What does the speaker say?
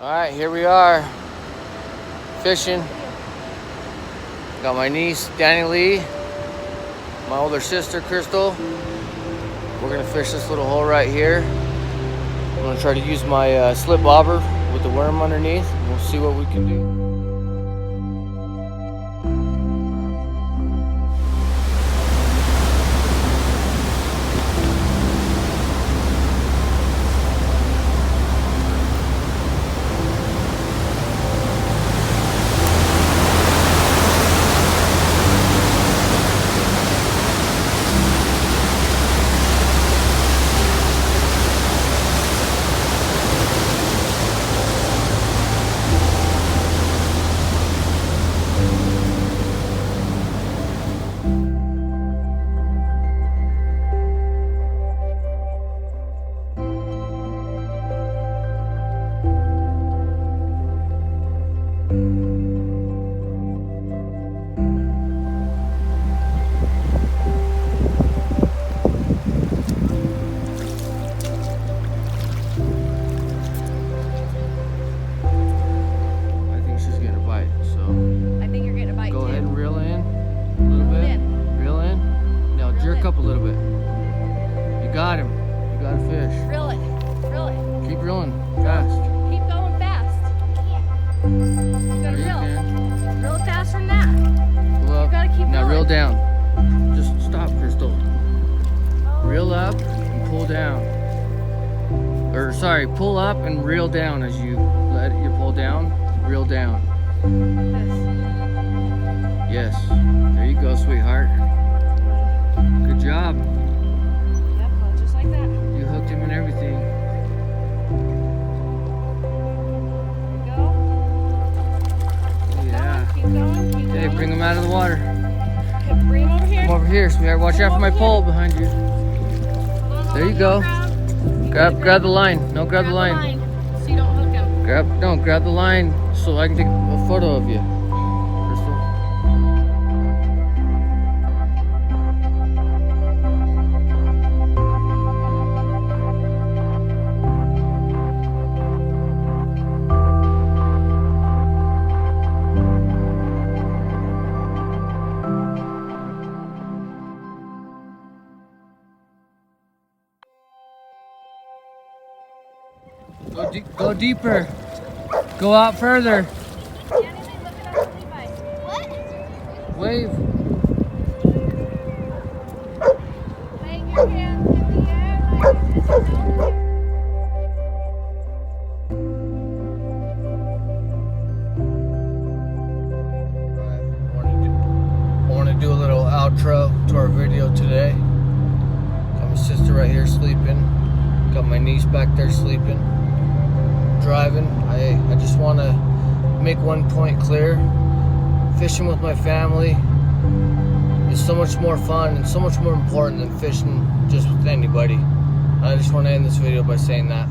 Alright, here we are, fishing. Got my niece, Danny Lee, my older sister, Crystal. We're gonna fish this little hole right here. I'm gonna try to use my slip bobber with the worm underneath. We'll see what we can do. Up a little bit. You got him. You got a fish. Reel it. Reel it. Keep reeling fast. Keep going fast. You gotta reel. Reel fast from that. Pull up. You gotta keep now reeling. reel down. Just stop, Crystal. Reel up and pull down. Or sorry, pull up and reel down as you let you pull down. Reel down. This. Yes. There you go, sweetheart. Good job. Yep, just like that. You hooked him and everything. There you go. Oh, yeah. Keep going, keep Okay, going. bring him out of the water. Okay, bring him over here. Come over here, sweetheart. Watch out for my pole behind you. Hold on, There you go. Grab the line. No, grab the line. So you don't hook him. Grab the line so I can take a photo of you. Crystal. Go deeper. Go out further. What? Wave. Wave your hands in the air like this is over. I want to do a little outro to our video today. Got my sister right here sleeping. Got my niece back there sleeping. Driving. I just want to make one point clear. Fishing with my family is so much more fun and so much more important than fishing just with anybody. I just want to end this video by saying that.